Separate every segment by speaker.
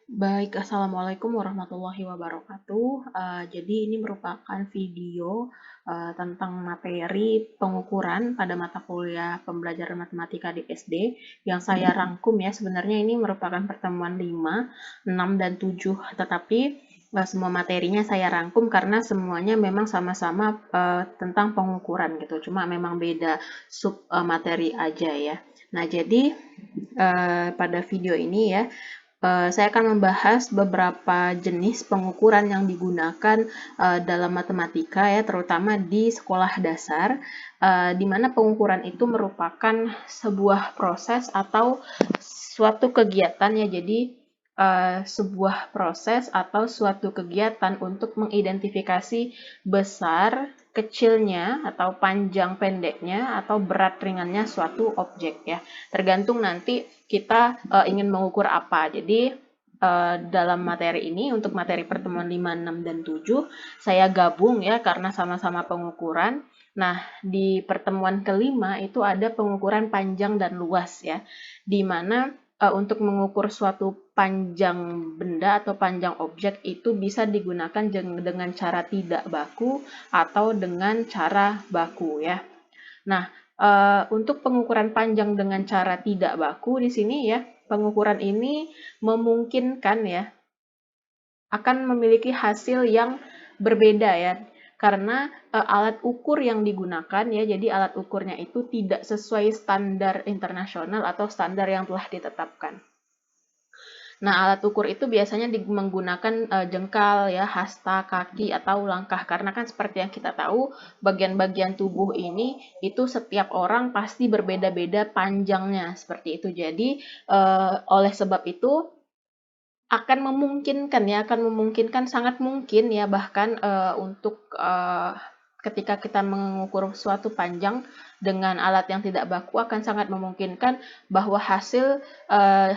Speaker 1: Baik, Assalamualaikum warahmatullahi wabarakatuh. Jadi ini merupakan video tentang materi pengukuran pada mata kuliah pembelajaran matematika di SD yang saya rangkum ya. Sebenarnya ini merupakan pertemuan 5, 6, dan 7, tetapi semua materinya saya rangkum karena semuanya memang sama-sama tentang pengukuran gitu. Cuma memang beda sub materi aja ya. Nah, jadi pada video ini ya, saya akan membahas beberapa jenis pengukuran yang digunakan dalam matematika ya, terutama di sekolah dasar, di mana pengukuran itu merupakan sebuah proses atau suatu kegiatan ya. Jadi sebuah proses atau suatu kegiatan untuk mengidentifikasi besar, kecilnya, atau panjang pendeknya, atau berat ringannya suatu objek ya. Tergantung nanti kita ingin mengukur apa. Jadi dalam materi ini, untuk materi pertemuan 5, 6, dan 7, saya gabung ya karena sama-sama pengukuran. Nah, di pertemuan kelima itu ada pengukuran panjang dan luas ya, di mana untuk mengukur suatu panjang benda atau panjang objek itu bisa digunakan dengan cara tidak baku atau dengan cara baku ya. Nah, untuk pengukuran panjang dengan cara tidak baku di sini ya, pengukuran ini memungkinkan ya akan memiliki hasil yang berbeda ya. Karena alat ukur yang digunakan ya, jadi alat ukurnya itu tidak sesuai standar internasional atau standar yang telah ditetapkan. Nah, alat ukur itu biasanya menggunakan jengkal ya, hasta, kaki, atau langkah. Karena kan seperti yang kita tahu, bagian-bagian tubuh ini itu setiap orang pasti berbeda-beda panjangnya seperti itu. Jadi, oleh sebab itu akan memungkinkan ya, sangat mungkin ya bahkan untuk ketika kita mengukur suatu panjang dengan alat yang tidak baku akan sangat memungkinkan bahwa hasil eh,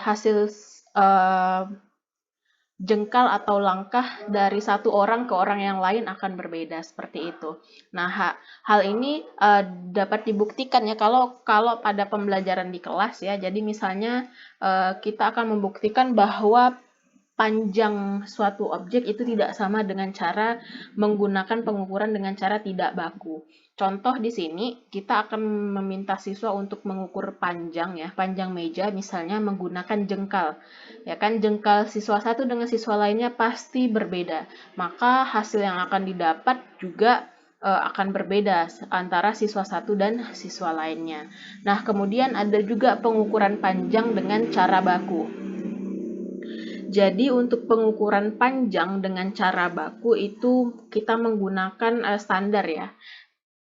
Speaker 1: jengkal atau langkah dari satu orang ke orang yang lain akan berbeda seperti itu. Nah, hal ini dapat dibuktikan ya kalau pada pembelajaran di kelas ya. Jadi misalnya kita akan membuktikan bahwa panjang suatu objek itu tidak sama dengan cara menggunakan pengukuran dengan cara tidak baku. Contoh di sini, kita akan meminta siswa untuk mengukur panjang ya, panjang meja misalnya menggunakan jengkal. Ya kan, jengkal siswa satu dengan siswa lainnya pasti berbeda. Maka hasil yang akan didapat juga akan berbeda antara siswa satu dan siswa lainnya. Nah, kemudian ada juga pengukuran panjang dengan cara baku. Jadi untuk pengukuran panjang dengan cara baku itu kita menggunakan standar ya,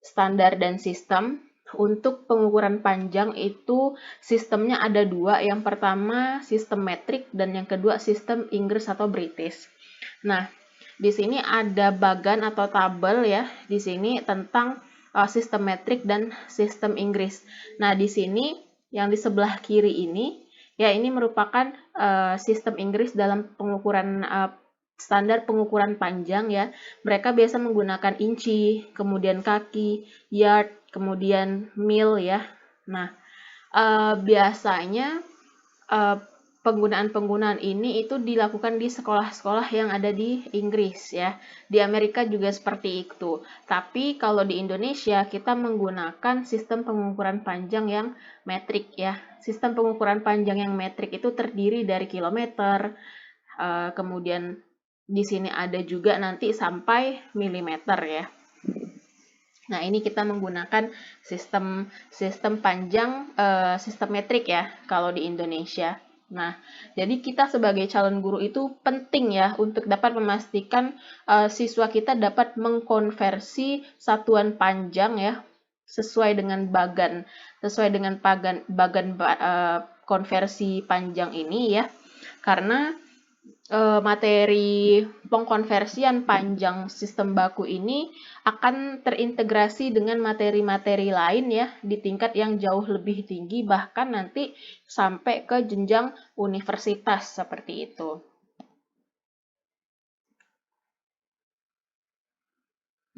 Speaker 1: standar dan sistem. Untuk pengukuran panjang itu sistemnya ada dua, yang pertama sistem metrik dan yang kedua sistem Inggris atau British. Nah, di sini ada bagan atau tabel ya, di sini tentang sistem metrik dan sistem Inggris. Nah, di sini yang di sebelah kiri ini ya, ini merupakan sistem Inggris dalam pengukuran standar pengukuran panjang ya. Mereka biasa menggunakan inci, kemudian kaki, yard, kemudian mil ya. Nah, biasanya penggunaan-penggunaan ini itu dilakukan di sekolah-sekolah yang ada di Inggris ya. Di Amerika juga seperti itu. Tapi kalau di Indonesia kita menggunakan sistem pengukuran panjang yang metrik ya. Sistem pengukuran panjang yang metrik itu terdiri dari kilometer, kemudian di sini ada juga nanti sampai milimeter ya. Nah, ini kita menggunakan sistem panjang, sistem metrik ya kalau di Indonesia. Nah, jadi kita sebagai calon guru itu penting ya untuk dapat memastikan siswa kita dapat mengkonversi satuan panjang ya sesuai dengan bagan konversi panjang ini ya. Karena materi pengkonversian panjang sistem baku ini akan terintegrasi dengan materi-materi lain ya di tingkat yang jauh lebih tinggi, bahkan nanti sampai ke jenjang universitas seperti itu.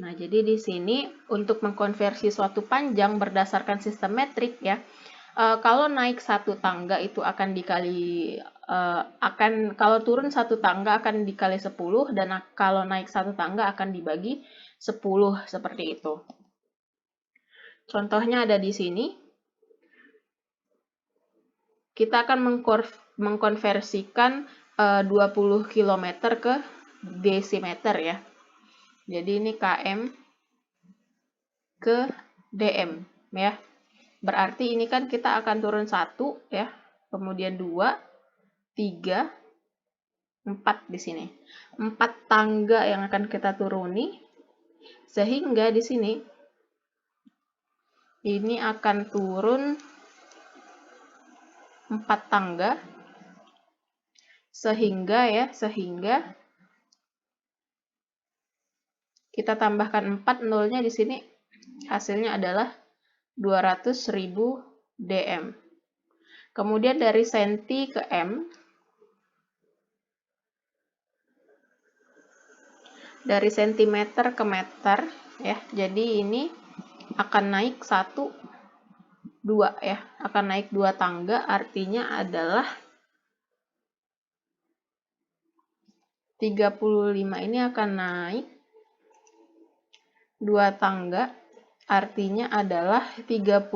Speaker 1: Nah, jadi di sini untuk mengkonversi suatu panjang berdasarkan sistem metrik ya, Kalau naik satu tangga itu akan dikali kalau turun satu tangga akan dikali 10 dan kalau naik satu tangga akan dibagi 10 seperti itu. Contohnya ada di sini. Kita akan mengkonversikan 20 km ke desimeter ya. Jadi ini km ke dm ya. Berarti ini kan kita akan turun 1 ya, kemudian 2, 3, 4 di sini. 4 tangga yang akan kita turuni, sehingga di sini ini akan turun 4 tangga, sehingga kita tambahkan 4, nolnya di sini, hasilnya adalah 200.000 dm. Kemudian dari senti ke m, dari sentimeter ke meter ya. Jadi ini akan naik 1, 2 ya, akan naik 2 tangga, artinya adalah 35 ini akan naik 2 tangga, artinya adalah 35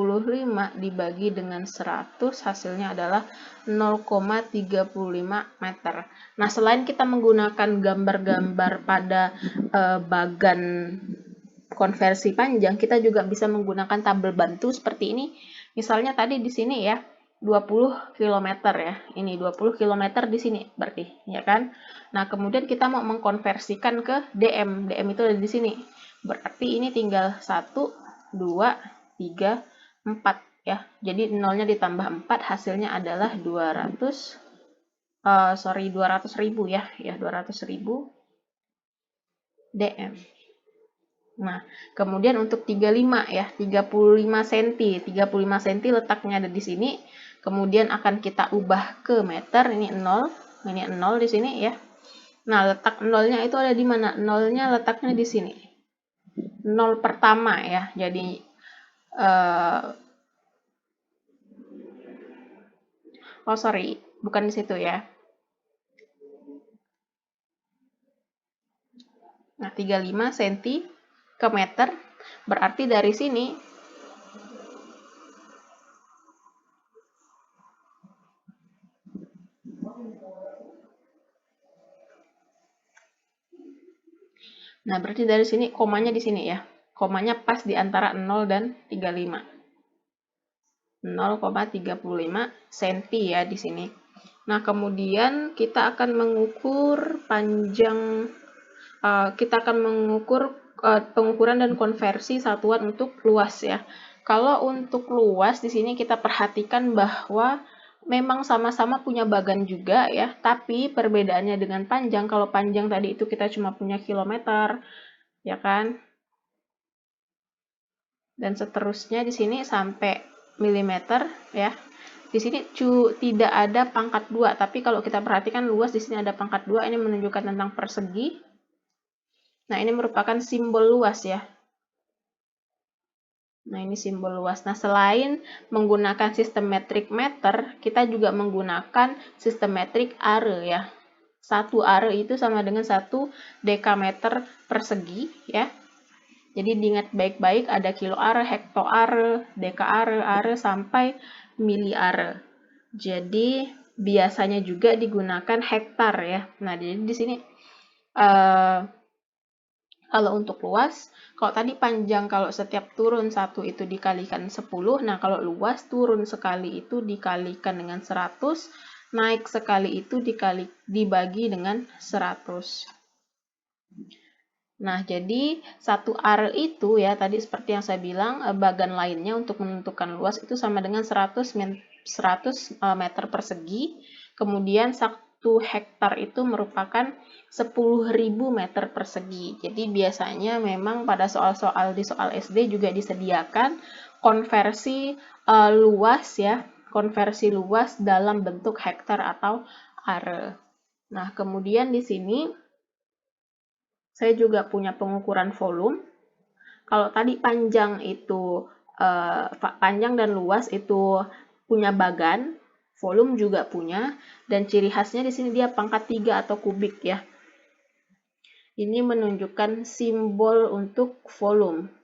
Speaker 1: dibagi dengan 100, hasilnya adalah 0,35 meter. Nah, selain kita menggunakan gambar-gambar pada bagan konversi panjang, kita juga bisa menggunakan tabel bantu seperti ini. Misalnya tadi di sini ya, 20 km ya. Ini 20 km di sini berarti, ya kan? Nah, kemudian kita mau mengkonversikan ke dm. dm itu ada di sini. Berarti ini tinggal 1, 2, 3, 4 ya. Jadi nolnya ditambah 4, hasilnya adalah 200.000 ya. Ya, 200.000 dm. Nah, kemudian untuk 35 ya, 35 cm. 35 cm letaknya ada di sini. Kemudian akan kita ubah ke meter, ini 0 di sini ya. Nah, letak nolnya itu ada di mana? Nolnya letaknya di sini. 0 pertama ya. Jadi bukan di situ ya. Nah, 35 cm ke meter, berarti dari sini berarti dari sini komanya di sini ya. Komanya pas di antara 0 dan 35. 0,35 cm ya di sini. Nah, kemudian kita akan mengukur panjang, pengukuran dan konversi satuan untuk luas ya. Kalau untuk luas di sini kita perhatikan bahwa memang sama-sama punya bagan juga ya, tapi perbedaannya dengan panjang. Kalau panjang tadi itu kita cuma punya kilometer, ya kan? Dan seterusnya di sini sampai milimeter ya. Di sini tidak ada pangkat 2, tapi kalau kita perhatikan luas di sini ada pangkat 2, ini menunjukkan tentang persegi. Nah, ini merupakan simbol luas ya. Nah, ini simbol luas. Nah, selain menggunakan sistem metrik meter, kita juga menggunakan sistem metrik are ya. 1 are itu sama dengan 1 dekameter persegi ya. Jadi diingat baik-baik, ada kiloare, hektoare, dekaare, are sampai miliare. Jadi biasanya juga digunakan hektar ya. Nah, jadi di sini kalau untuk luas, kalau tadi panjang kalau setiap turun 1 itu dikalikan 10, nah kalau luas turun sekali itu dikalikan dengan 100, naik sekali itu dibagi dengan 100. Nah, jadi 1 are itu ya, tadi seperti yang saya bilang, bagan lainnya untuk menentukan luas itu sama dengan 100 meter persegi. Kemudian 1 hektar itu merupakan 10.000 meter persegi. Jadi biasanya memang pada soal-soal di soal SD juga disediakan konversi luas ya, konversi luas dalam bentuk hektar atau are. Nah, kemudian di sini saya juga punya pengukuran volume. Kalau tadi panjang dan luas itu punya bagan, volume juga punya, dan ciri khasnya di sini dia pangkat 3 atau kubik ya. Ini menunjukkan simbol untuk volume.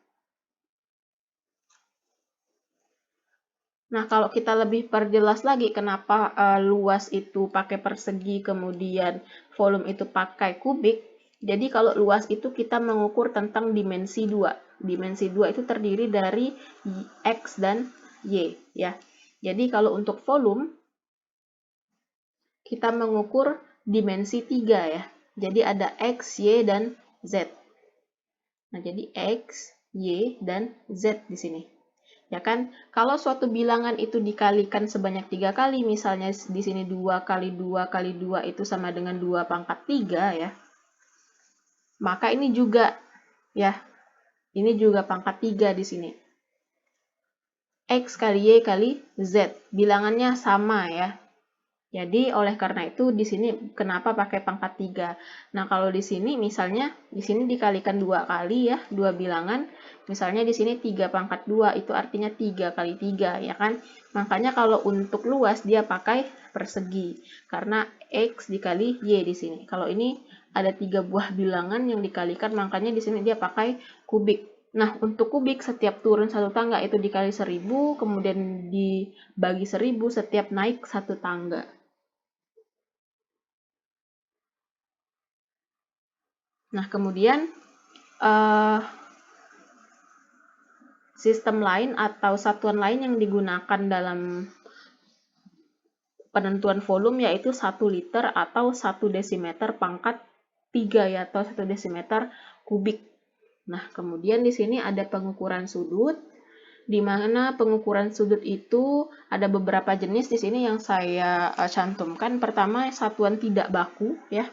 Speaker 1: Nah, kalau kita lebih perjelas lagi kenapa luas itu pakai persegi, kemudian volume itu pakai kubik. Jadi kalau luas itu kita mengukur tentang dimensi 2. Dimensi 2 itu terdiri dari X dan Y ya. Jadi kalau untuk volume kita mengukur dimensi 3 ya. Jadi ada X, Y, dan Z. Nah, jadi X, Y, dan Z di sini. Ya kan, kalau suatu bilangan itu dikalikan sebanyak 3 kali, misalnya di sini 2 kali 2 kali 2 itu sama dengan 2 pangkat 3 ya. Maka ini juga ya, ini juga pangkat 3 di sini. X kali Y kali Z, bilangannya sama ya. Jadi oleh karena itu di sini kenapa pakai pangkat 3. Nah, kalau di sini misalnya di sini dikalikan 2 kali ya, 2 bilangan. Misalnya di sini 3 pangkat 2 itu artinya 3 kali 3 ya kan. Makanya kalau untuk luas dia pakai persegi karena X dikali Y di sini. Kalau ini ada 3 buah bilangan yang dikalikan, makanya di sini dia pakai kubik. Nah, untuk kubik setiap turun satu tangga itu dikali 1000, kemudian dibagi 1000 setiap naik satu tangga. Nah, kemudian sistem lain atau satuan lain yang digunakan dalam penentuan volume yaitu 1 liter atau 1 desimeter pangkat 3 ya, atau 1 desimeter kubik. Nah, kemudian di sini ada pengukuran sudut, di mana pengukuran sudut itu ada beberapa jenis di sini yang saya cantumkan. Pertama, satuan tidak baku ya.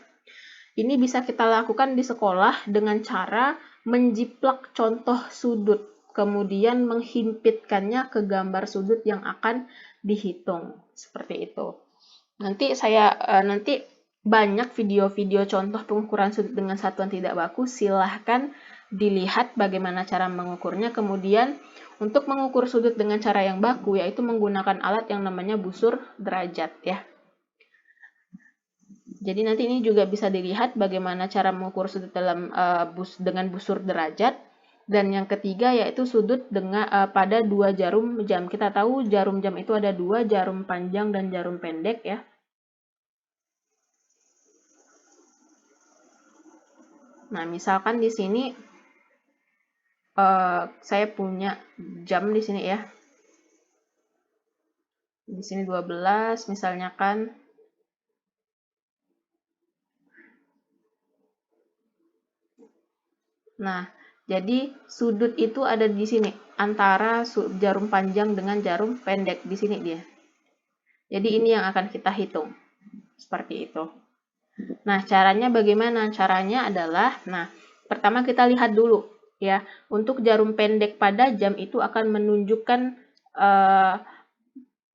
Speaker 1: Ini bisa kita lakukan di sekolah dengan cara menjiplak contoh sudut, kemudian menghimpitkannya ke gambar sudut yang akan dihitung. Seperti itu. Nanti banyak video-video contoh pengukuran sudut dengan satuan tidak baku, silahkan dilihat bagaimana cara mengukurnya. Kemudian untuk mengukur sudut dengan cara yang baku, yaitu menggunakan alat yang namanya busur derajat ya. Jadi nanti ini juga bisa dilihat bagaimana cara mengukur sudut dalam dengan busur derajat. Dan yang ketiga yaitu sudut dengan pada 2 jarum jam. Kita tahu jarum jam itu ada 2, jarum panjang dan jarum pendek ya. Nah, misalkan di sini saya punya jam di sini ya. Di sini 12 misalnya kan. Nah, jadi sudut itu ada di sini antara jarum panjang dengan jarum pendek di sini dia. Jadi ini yang akan kita hitung. Seperti itu. Nah, caranya bagaimana? Caranya adalah, nah, pertama kita lihat dulu ya. Untuk jarum pendek pada jam itu akan menunjukkan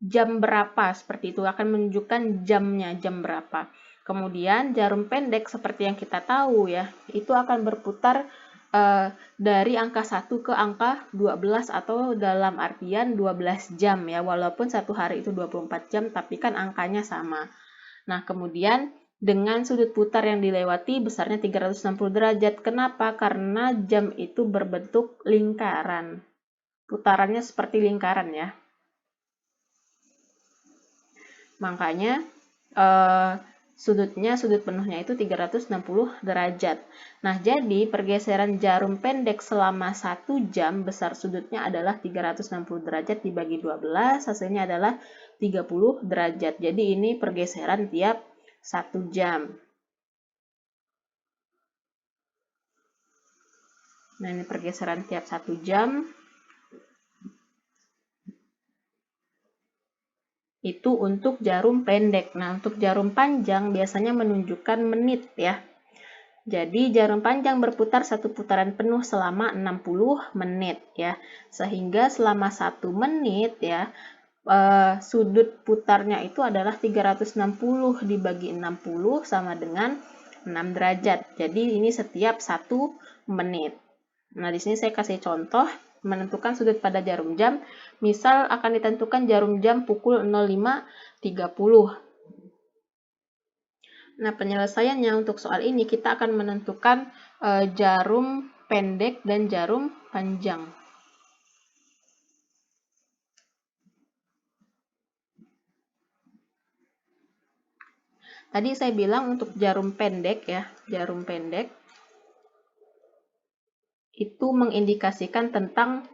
Speaker 1: jam berapa, seperti itu akan menunjukkan jamnya, jam berapa. Kemudian jarum pendek seperti yang kita tahu ya, itu akan berputar dari angka 1 ke angka 12 atau dalam artian 12 jam ya, walaupun satu hari itu 24 jam tapi kan angkanya sama. Nah, kemudian dengan sudut putar yang dilewati besarnya 360 derajat. Kenapa? Karena jam itu berbentuk lingkaran. Putarannya seperti lingkaran ya. Makanya sudut penuhnya itu 360 derajat. Nah, jadi pergeseran jarum pendek selama 1 jam besar sudutnya adalah 360 derajat dibagi 12, hasilnya adalah 30 derajat. Jadi ini pergeseran tiap 1 jam. Nah, ini pergeseran tiap 1 jam. Itu untuk jarum pendek. Nah, untuk jarum panjang biasanya menunjukkan menit ya. Jadi jarum panjang berputar satu putaran penuh selama 60 menit ya. Sehingga selama 1 menit ya, sudut putarnya itu adalah 360 dibagi 60 sama dengan 6 derajat. Jadi ini setiap 1 menit. Nah, di sini saya kasih contoh. menentukan sudut pada jarum jam, misal akan ditentukan jarum jam pukul 05.30. Nah, penyelesaiannya untuk soal ini kita akan menentukan jarum pendek dan jarum panjang. Tadi saya bilang untuk jarum pendek ya, jarum pendek itu mengindikasikan tentang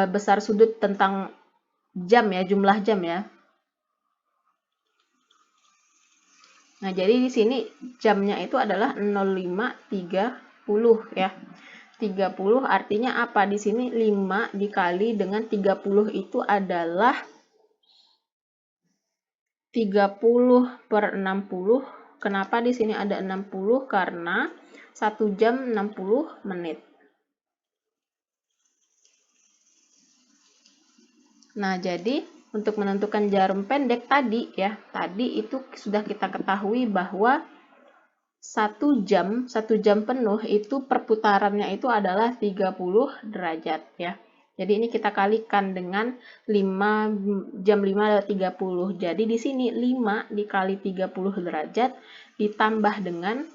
Speaker 1: besar sudut tentang jam ya, jumlah jam ya. Nah, jadi di sini jamnya itu adalah 05.30 ya. 30 artinya apa? Di sini 5 dikali dengan 30 itu adalah 30/60. Kenapa di sini ada 60? Karena 1 jam 60 menit. Nah, jadi untuk menentukan jarum pendek tadi ya, tadi itu sudah kita ketahui bahwa 1 jam penuh itu perputarannya itu adalah 30 derajat ya. Jadi ini kita kalikan dengan 5 jam 5:30. Jadi di sini 5 dikali 30 derajat ditambah dengan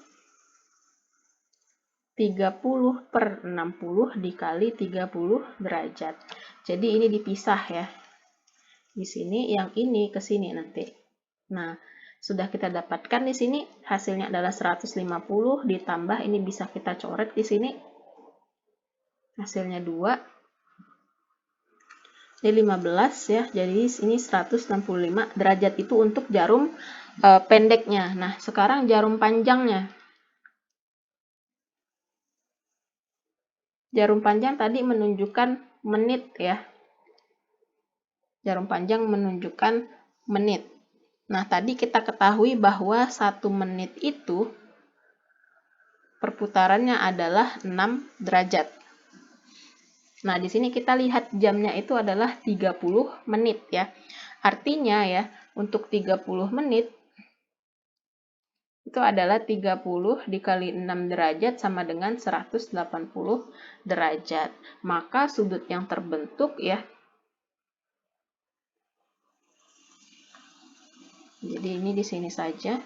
Speaker 1: 30/60 dikali 30 derajat. Jadi ini dipisah ya. Di sini yang ini ke sini nanti. Nah, sudah kita dapatkan di sini hasilnya adalah 150 ditambah ini bisa kita coret di sini. Hasilnya 2. Ini 15 ya. Jadi ini 165 derajat itu untuk jarum pendeknya. Nah, sekarang jarum panjangnya. Jarum panjang tadi menunjukkan menit ya. Jarum panjang menunjukkan menit. Nah, tadi kita ketahui bahwa 1 menit itu perputarannya adalah 6 derajat. Nah, di sini kita lihat jamnya itu adalah 30 menit ya. Artinya ya, untuk 30 menit itu adalah 30 dikali 6 derajat sama dengan 180 derajat. Maka sudut yang terbentuk ya. Jadi ini di sini saja.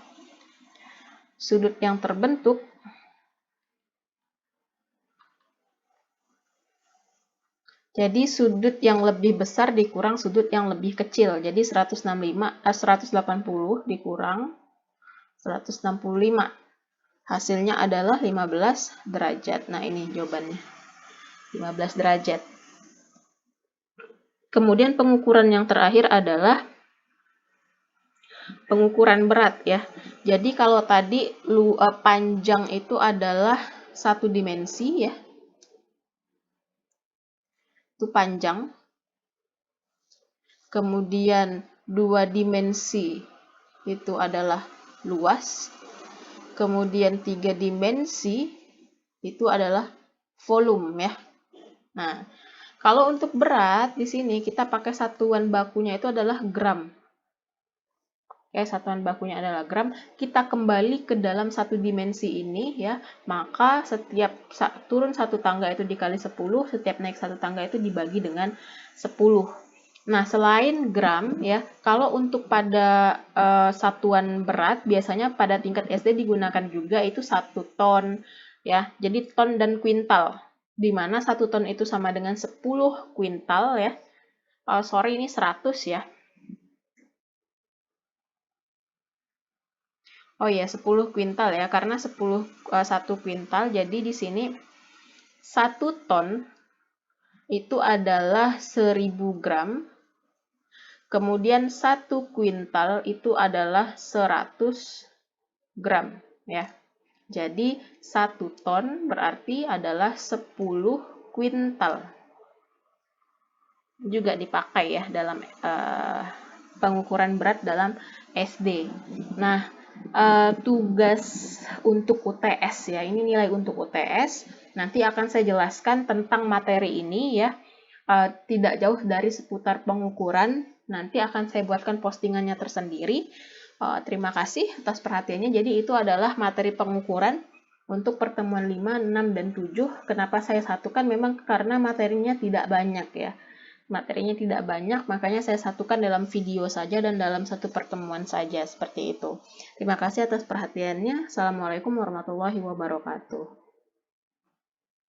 Speaker 1: Sudut yang terbentuk jadi sudut yang lebih besar dikurang sudut yang lebih kecil. Jadi 180 dikurang 165. Hasilnya adalah 15 derajat. Nah, ini jawabannya. 15 derajat. Kemudian pengukuran yang terakhir adalah pengukuran berat ya. Jadi kalau tadi panjang itu adalah 1 dimensi ya. Itu panjang. Kemudian 2 dimensi itu adalah luas. Kemudian 3 dimensi itu adalah volume ya. Nah, kalau untuk berat di sini kita pakai satuan bakunya itu adalah gram. Ya, satuan bakunya adalah gram. Kita kembali ke dalam 1 dimensi ini ya, maka setiap turun 1 tangga itu dikali 10, setiap naik 1 tangga itu dibagi dengan 10. Nah, selain gram ya, kalau untuk pada satuan berat biasanya pada tingkat SD digunakan juga itu 1 ton ya. Jadi ton dan kuintal. Di mana 1 ton itu sama dengan 10 kuintal ya. Sorry ini 100 ya. Oh ya, 10 kuintal ya, karena 1 kuintal, jadi di sini 1 ton itu adalah 1000 gram, kemudian 1 kuintal itu adalah 100 gram ya. Jadi 1 ton berarti adalah 10 kuintal. Juga dipakai ya dalam pengukuran berat dalam SD. Nah, tugas untuk UTS ya, ini nilai untuk UTS. Nanti akan saya jelaskan tentang materi ini ya, tidak jauh dari seputar pengukuran. Nanti akan saya buatkan postingannya tersendiri. Terima kasih atas perhatiannya. Jadi itu adalah materi pengukuran Untuk pertemuan 5, 6, dan 7, kenapa saya satukan memang karena materinya tidak banyak ya. Materinya tidak banyak, makanya saya satukan dalam video saja dan dalam satu pertemuan saja, seperti itu. Terima kasih atas perhatiannya. Assalamualaikum warahmatullahi wabarakatuh.